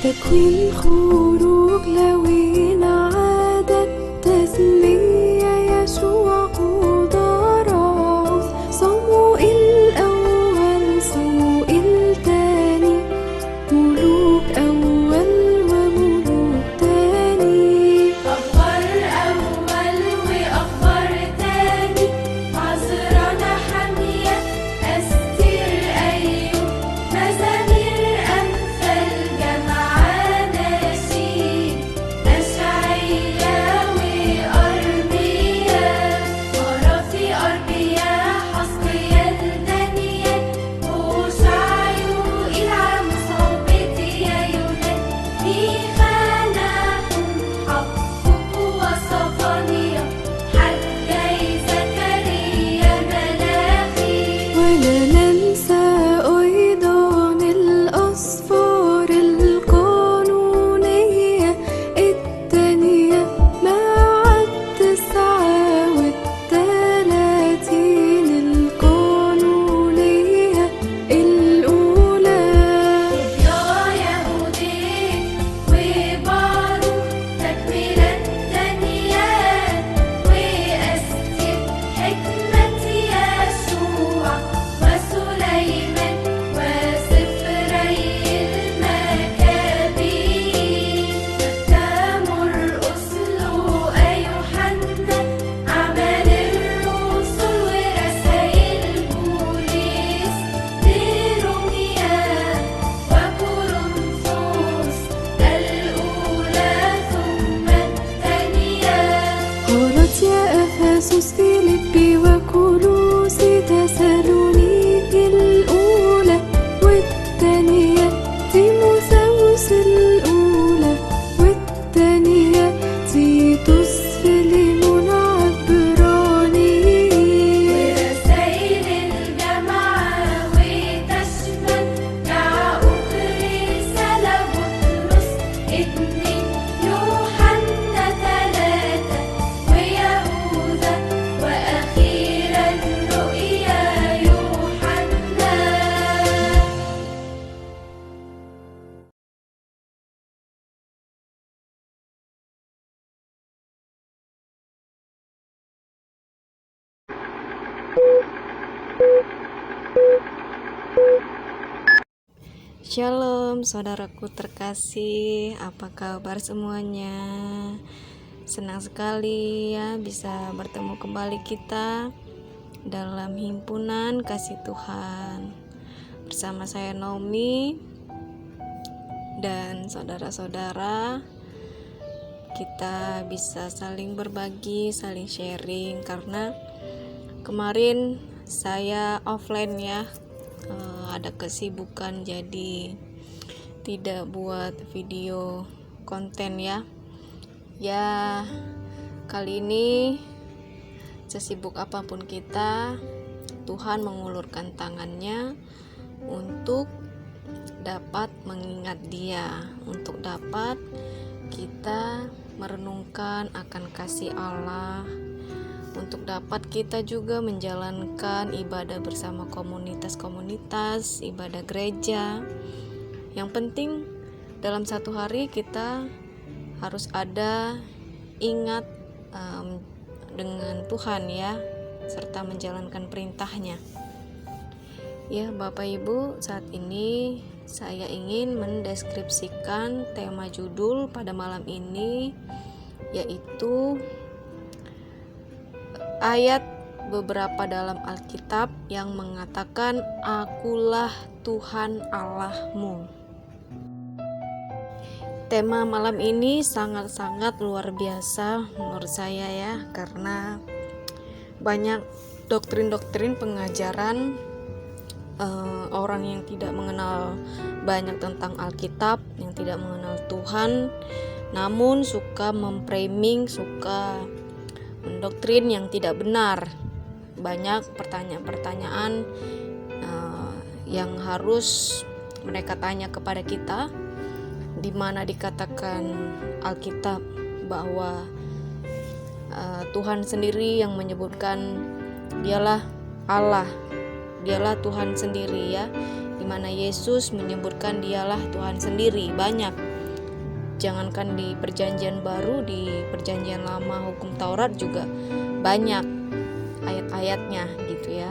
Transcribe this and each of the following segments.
تكوين خروج لاوين عدد تثنية يشوع قدراء صموئيل أول صموئيل تاني ملوك أول وملوك تاني أخبار أول وأخبار تاني عذرا نحمية أستير أيوب مزامير أمثال جمعة نشيد أشعياء وأرميا مرافي أرميا حسقيال دانيال هوشع يوئيل عاموس عبديا يونان ميخا نحوم حبقوق وصفانيا حجي زكريا ملاخي ولا ننسى أيضا الأسفار القانونية التانية مع 39 القانونية الأولى يا يهودي وباروك تكملة دانيال وأستير حكمة يشوع وسليمان وسفري المكابين متى مرقس لوقا يوحنا أعمال الرسل ورسائل بولس لروميا وكورنثوس الأولى ثم الثانية غلاطيا أفسس فيليبي وكولوسي تسالونيكي الأولى والتانية تيموثاوس الأولى والتانية تيتوس فيليمون عبرانيين ورسائل الجماعة وتشمل يعقوب رسالة بطرس 2 يوحنا 3 ويهوذا وأخيرا رؤيا يوحنا Shalom saudaraku terkasih, apa kabar semuanya? Senang sekali ya bisa bertemu kembali kita dalam himpunan kasih Tuhan bersama saya Naomi dan saudara-saudara. Kita bisa saling berbagi, saling sharing karena kemarin saya offline ya. Ada kesibukan jadi tidak buat video konten ya. Kali ini sesibuk apapun kita, Tuhan mengulurkan tangannya untuk dapat mengingat Dia, untuk dapat kita merenungkan akan kasih Allah, untuk dapat kita juga menjalankan ibadah bersama komunitas-komunitas, ibadah gereja. Yang penting dalam satu hari kita harus ada ingat dengan Tuhan ya, serta menjalankan perintahnya. Ya Bapak Ibu, saat ini saya ingin mendeskripsikan tema judul pada malam ini, yaitu ayat beberapa dalam Alkitab yang mengatakan Akulah Tuhan Allahmu. Tema malam ini sangat-sangat luar biasa menurut saya ya, karena banyak doktrin-doktrin pengajaran orang yang tidak mengenal banyak tentang Alkitab, yang tidak mengenal Tuhan, namun suka memframing, suka mendoktrin yang tidak benar. Banyak pertanyaan-pertanyaan yang harus mereka tanya kepada kita, di mana dikatakan Alkitab bahwa Tuhan sendiri yang menyebutkan Dialah Allah, Dialah Tuhan sendiri ya, di mana Yesus menyebutkan Dialah Tuhan sendiri. Banyak jangankan di perjanjian baru, di perjanjian lama hukum Taurat juga banyak ayat-ayatnya gitu ya.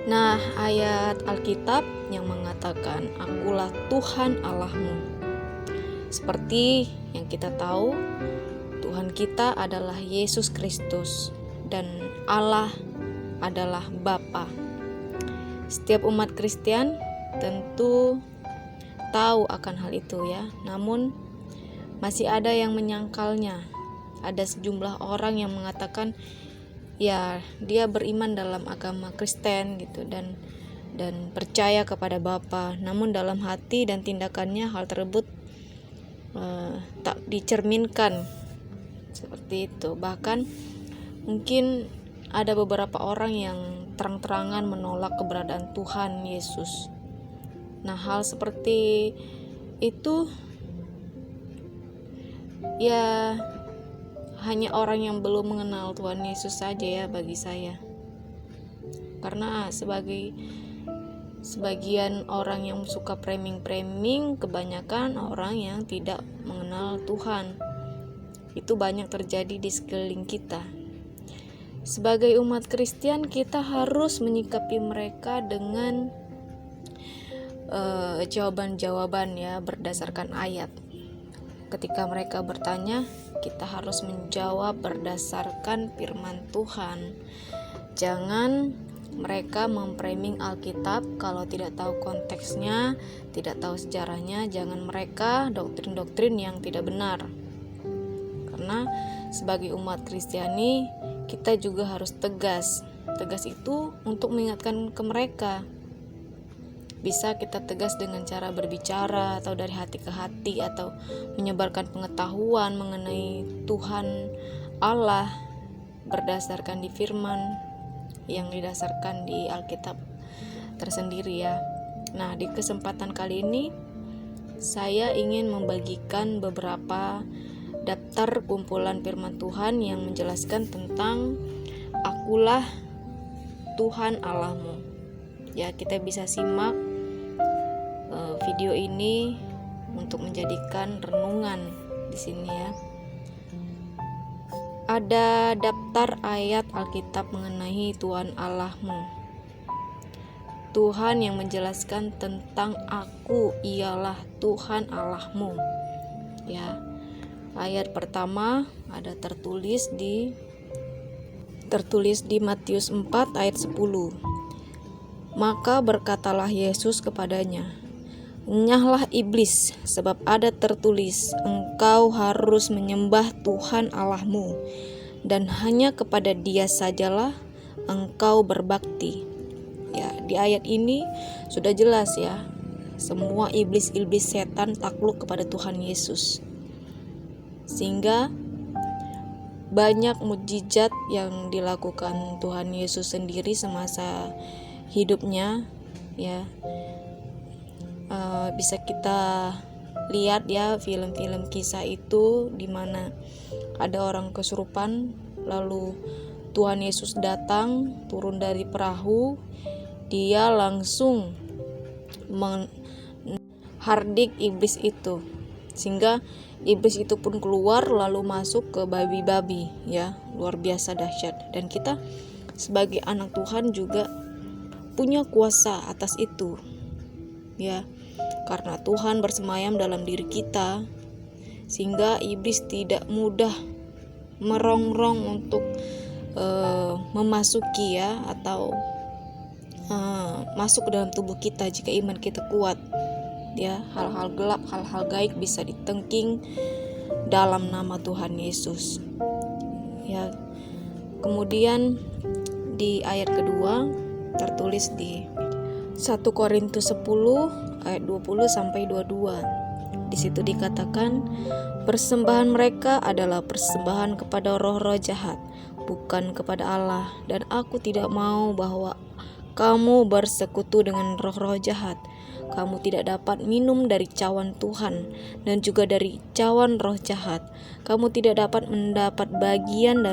Nah, ayat Alkitab yang mengatakan akulah Tuhan Allahmu. Seperti yang kita tahu, Tuhan kita adalah Yesus Kristus dan Allah adalah Bapa. Setiap umat Kristen tentu tahu akan hal itu ya. Namun masih ada yang menyangkalnya. Ada sejumlah orang yang mengatakan ya dia beriman dalam agama Kristen gitu dan percaya kepada Bapa, namun dalam hati dan tindakannya hal tersebut tak dicerminkan seperti itu. Bahkan mungkin ada beberapa orang yang terang-terangan menolak keberadaan Tuhan Yesus. Nah, hal seperti itu ya hanya orang yang belum mengenal Tuhan Yesus saja ya bagi saya. Karena sebagian orang yang suka framing, kebanyakan orang yang tidak mengenal Tuhan. Itu banyak terjadi di sekeliling kita. Sebagai umat Kristen, kita harus menyikapi mereka dengan jawaban-jawaban ya berdasarkan ayat. Ketika mereka bertanya, kita harus menjawab berdasarkan firman Tuhan. Jangan mereka memframing Alkitab kalau tidak tahu konteksnya, tidak tahu sejarahnya. Jangan mereka doktrin-doktrin yang tidak benar. Karena sebagai umat Kristiani, kita juga harus tegas. Tegas itu untuk mengingatkan ke mereka. Bisa kita tegas dengan cara berbicara atau dari hati ke hati atau menyebarkan pengetahuan mengenai Tuhan Allah berdasarkan di firman yang didasarkan di Alkitab tersendiri ya. Nah, di kesempatan kali ini saya ingin membagikan beberapa daftar kumpulan firman Tuhan yang menjelaskan tentang akulah Tuhan Allahmu. Ya, kita bisa simak video ini untuk menjadikan renungan di sini ya. Ada daftar ayat Alkitab mengenai Tuhan Allahmu. Tuhan yang menjelaskan tentang aku ialah Tuhan Allahmu. Ya. Ayat pertama ada tertulis di Matius 4 ayat 10. Maka berkatalah Yesus kepadanya, "Enyahlah iblis, sebab ada tertulis, engkau harus menyembah Tuhan Allahmu, dan hanya kepada Dia sajalah engkau berbakti." Ya, di ayat ini sudah jelas ya, semua iblis-iblis setan takluk kepada Tuhan Yesus. Sehingga banyak mukjizat yang dilakukan Tuhan Yesus sendiri semasa hidupnya ya. Bisa kita lihat ya film-film kisah itu di mana ada orang kesurupan, lalu Tuhan Yesus datang turun dari perahu, dia langsung menghardik iblis itu sehingga iblis itu pun keluar lalu masuk ke babi-babi ya. Luar biasa dahsyat, dan kita sebagai anak Tuhan juga punya kuasa atas itu ya, karena Tuhan bersemayam dalam diri kita sehingga iblis tidak mudah merongrong untuk memasuki ya atau masuk ke dalam tubuh kita jika iman kita kuat ya. Hal-hal gelap, hal-hal gaib bisa ditengking dalam nama Tuhan Yesus ya. Kemudian di ayat kedua tertulis di 1 Korintus 10 ayat 20 sampai 22. Di situ dikatakan, persembahan mereka adalah persembahan kepada roh-roh jahat, bukan kepada Allah, dan aku tidak mau bahwa kamu bersekutu dengan roh-roh jahat. kamu tidak dapat minum dari cawan Tuhan dan juga dari cawan roh jahat. Kamu tidak dapat mendapat bagian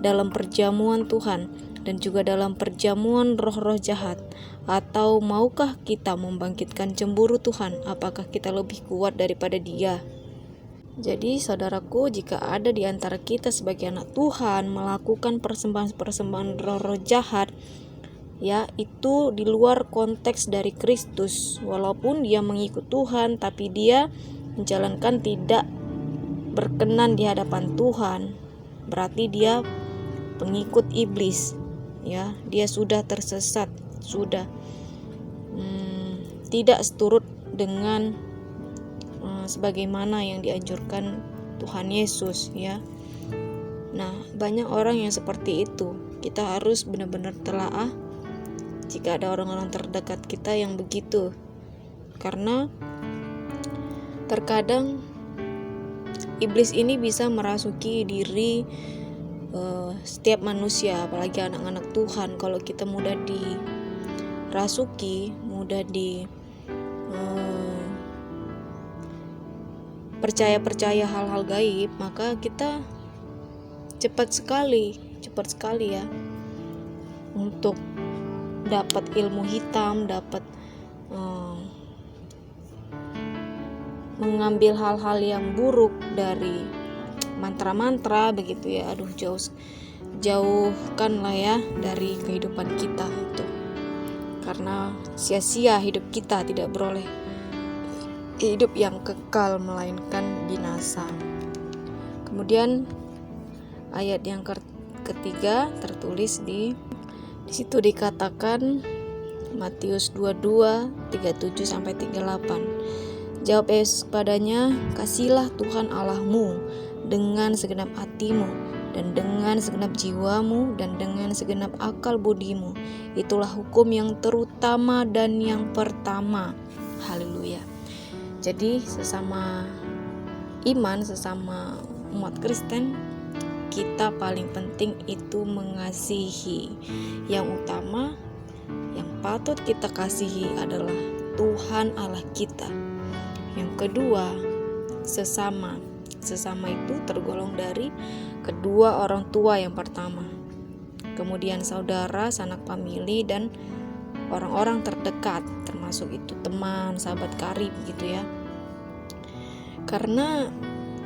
dalam perjamuan Tuhan dan juga dalam perjamuan roh-roh jahat. Atau maukah kita membangkitkan cemburu Tuhan? Apakah kita lebih kuat daripada Dia? Jadi saudaraku, jika ada di antara kita sebagai anak Tuhan melakukan persembahan-persembahan roh-roh jahat, ya, itu di luar konteks dari Kristus. Walaupun dia mengikut Tuhan, tapi dia menjalankan tidak berkenan di hadapan Tuhan, berarti dia pengikut iblis, ya. Dia sudah tersesat, sudah tidak seturut dengan sebagaimana yang dianjurkan Tuhan Yesus, ya. Nah, banyak orang yang seperti itu. Kita harus benar-benar telaah jika ada orang-orang terdekat kita yang begitu, karena terkadang iblis ini bisa merasuki diri setiap manusia, apalagi anak-anak Tuhan. Kalau kita mudah dirasuki, mudah percaya hal-hal gaib, maka kita cepat sekali ya untuk dapat ilmu hitam, dapat mengambil hal-hal yang buruk dari mantra-mantra begitu ya. Aduh, jauhkanlah ya dari kehidupan kita itu, karena sia-sia hidup kita, tidak beroleh hidup yang kekal melainkan binasa. Kemudian ayat yang ketiga tertulis di situ dikatakan, Matius 22:37-38. Jawab Yesus padanya, kasihilah Tuhan Allahmu dengan segenap hatimu dan dengan segenap jiwamu dan dengan segenap akal budimu. Itulah hukum yang terutama dan yang pertama. Haleluya. Jadi sesama iman, sesama umat Kristen, kita paling penting itu mengasihi. Yang utama, yang patut kita kasihi adalah Tuhan Allah kita. Yang kedua, sesama. Sesama itu tergolong dari kedua orang tua yang pertama, kemudian saudara, sanak famili, dan orang-orang terdekat, termasuk itu teman, sahabat karib gitu ya. Karena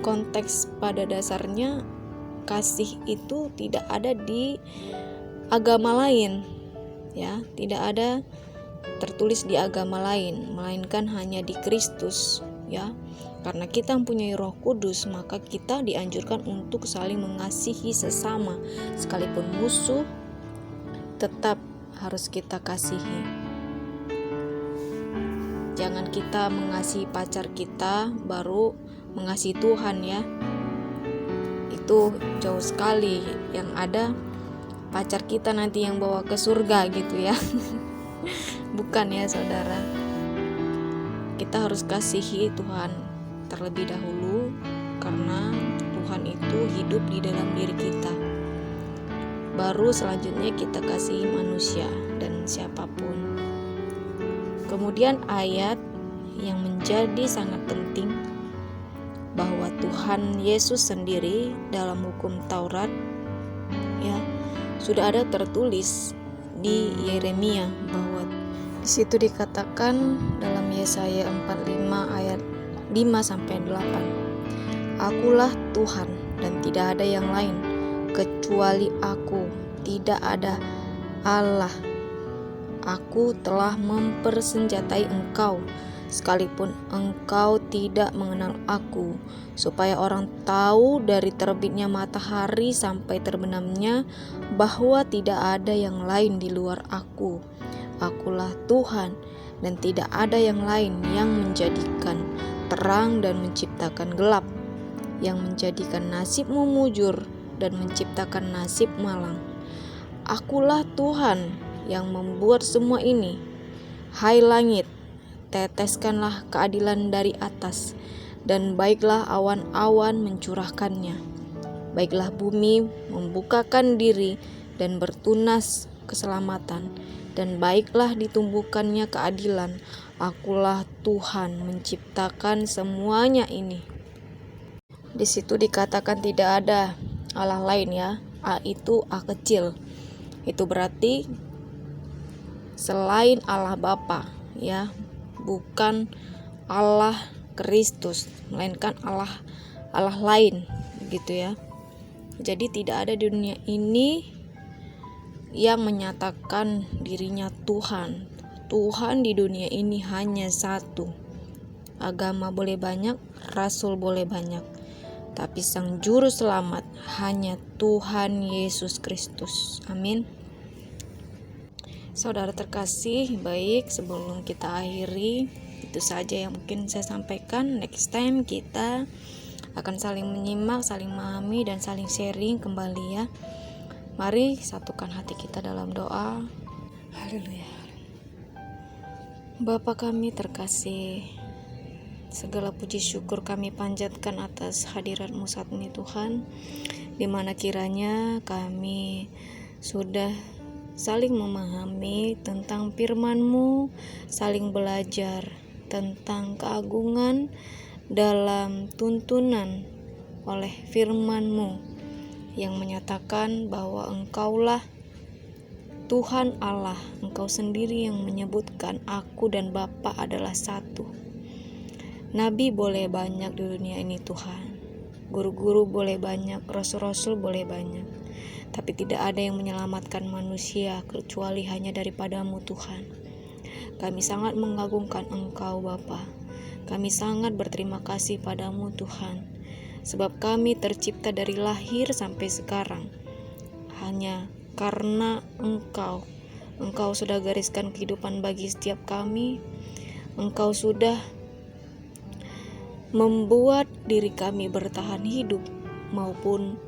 konteks pada dasarnya kasih itu tidak ada di agama lain, ya, tidak ada tertulis di agama lain, melainkan hanya di Kristus, ya. Karena kita mempunyai Roh Kudus, maka kita dianjurkan untuk saling mengasihi sesama, sekalipun musuh tetap harus kita kasihi. Jangan kita mengasihi pacar kita baru mengasihi Tuhan, ya. Itu jauh sekali. Yang ada pacar kita nanti yang bawa ke surga gitu ya. Bukan ya saudara. Kita harus kasihi Tuhan terlebih dahulu, karena Tuhan itu hidup di dalam diri kita. Baru selanjutnya kita kasihi manusia dan siapapun. Kemudian ayat yang menjadi sangat penting, bahwa Tuhan Yesus sendiri dalam hukum Taurat, ya, sudah ada tertulis di Yeremia, bahwa di situ dikatakan dalam Yesaya 45 ayat 5-8, Akulah Tuhan dan tidak ada yang lain, kecuali Aku, tidak ada Allah. Aku telah mempersenjatai engkau, sekalipun engkau tidak mengenal Aku, supaya orang tahu dari terbitnya matahari sampai terbenamnya bahwa tidak ada yang lain di luar Aku. Akulah Tuhan dan tidak ada yang lain yang menjadikan terang dan menciptakan gelap, yang menjadikan nasibmu mujur dan menciptakan nasib malang. Akulah Tuhan yang membuat semua ini. Hai langit, teteskanlah keadilan dari atas, dan baiklah awan-awan mencurahkannya. Baiklah bumi membukakan diri dan bertunas keselamatan, dan baiklah ditumbuhkannya keadilan. Akulah Tuhan menciptakan semuanya ini. Di situ dikatakan tidak ada Allah lain ya. A itu A kecil. Itu berarti selain Allah Bapa ya, bukan Allah Kristus, melainkan Allah lain gitu ya. Jadi tidak ada di dunia ini yang menyatakan dirinya Tuhan. Tuhan di dunia ini hanya satu. Agama boleh banyak, rasul boleh banyak, tapi sang juru selamat hanya Tuhan Yesus Kristus. Amin. Saudara terkasih, baik sebelum kita akhiri, itu saja yang mungkin saya sampaikan. Next time kita akan saling menyimak, saling memahami, dan saling sharing kembali ya. Mari satukan hati kita dalam doa. Haleluya. Bapa kami terkasih, segala puji syukur kami panjatkan atas hadirat-Mu saat ini Tuhan, di mana kiranya kami sudah saling memahami tentang firman-Mu, saling belajar tentang keagungan dalam tuntunan oleh firman-Mu yang menyatakan bahwa Engkaulah Tuhan Allah, Engkau sendiri yang menyebutkan aku dan Bapa adalah satu. Nabi boleh banyak di dunia ini Tuhan, guru-guru boleh banyak, rasul-rasul boleh banyak, tapi tidak ada yang menyelamatkan manusia kecuali hanya daripada-Mu Tuhan. Kami sangat mengagungkan Engkau Bapa. Kami sangat berterima kasih pada-Mu Tuhan, sebab kami tercipta dari lahir sampai sekarang hanya karena Engkau. Engkau sudah gariskan kehidupan bagi setiap kami. Engkau sudah membuat diri kami bertahan hidup, maupun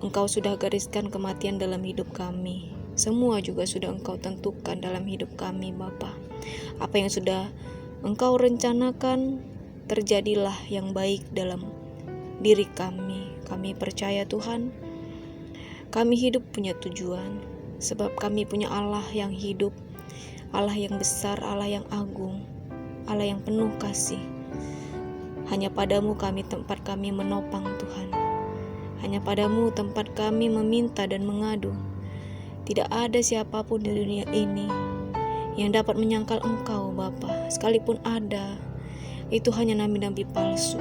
Engkau sudah gariskan kematian dalam hidup kami. Semua juga sudah Engkau tentukan dalam hidup kami Bapa. Apa yang sudah Engkau rencanakan, terjadilah yang baik dalam diri kami. Kami percaya Tuhan, kami hidup punya tujuan, sebab kami punya Allah yang hidup, Allah yang besar, Allah yang agung, Allah yang penuh kasih. Hanya pada-Mu tempat kami menopang Tuhan. Hanya pada-Mu tempat kami meminta dan mengadu. Tidak ada siapapun di dunia ini yang dapat menyangkal Engkau Bapa. Sekalipun ada, itu hanya nabi-nabi palsu.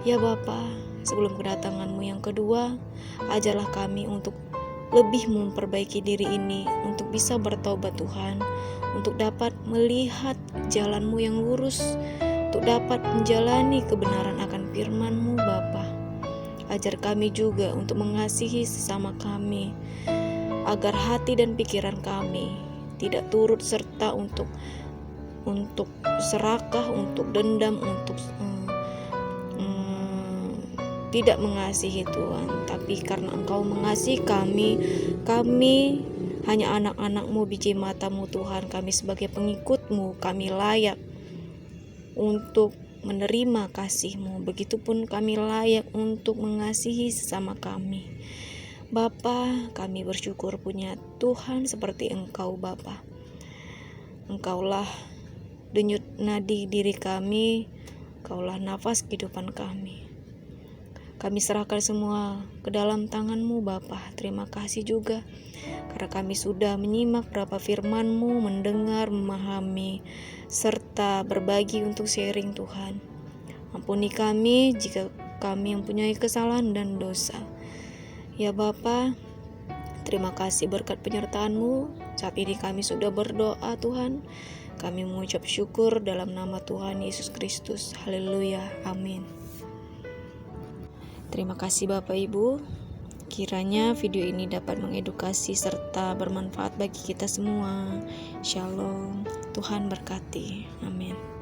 Ya Bapa, sebelum kedatangan-Mu yang kedua, ajarlah kami untuk lebih memperbaiki diri ini, untuk bisa bertobat Tuhan, untuk dapat melihat jalan-Mu yang lurus, untuk dapat menjalani kebenaran akan firman-Mu Bapa. Ajar kami juga untuk mengasihi sesama kami, agar hati dan pikiran kami tidak turut serta untuk serakah, untuk dendam, untuk tidak mengasihi Tuhan. Tapi karena Engkau mengasihi kami, kami hanya anak-anak-Mu, biji mata-Mu Tuhan. Kami sebagai pengikut-Mu, kami layak untuk menerima kasih-Mu. Begitupun kami layak untuk mengasihi sesama kami. Bapa, kami bersyukur punya Tuhan seperti Engkau Bapa. Engkaulah denyut nadi diri kami, Engkaulah nafas kehidupan kami. Kami serahkan semua ke dalam tangan-Mu Bapa. Terima kasih juga karena kami sudah menyimak berapa firman-Mu, mendengar, memahami, serta berbagi untuk sharing Tuhan. Ampuni kami jika kami mempunyai kesalahan dan dosa. Ya Bapa, terima kasih berkat penyertaan-Mu. Saat ini kami sudah berdoa Tuhan. Kami mengucap syukur dalam nama Tuhan Yesus Kristus. Haleluya. Amin. Terima kasih Bapak Ibu. Kiranya video ini dapat mengedukasi serta bermanfaat bagi kita semua. Shalom. Tuhan berkati. Amin.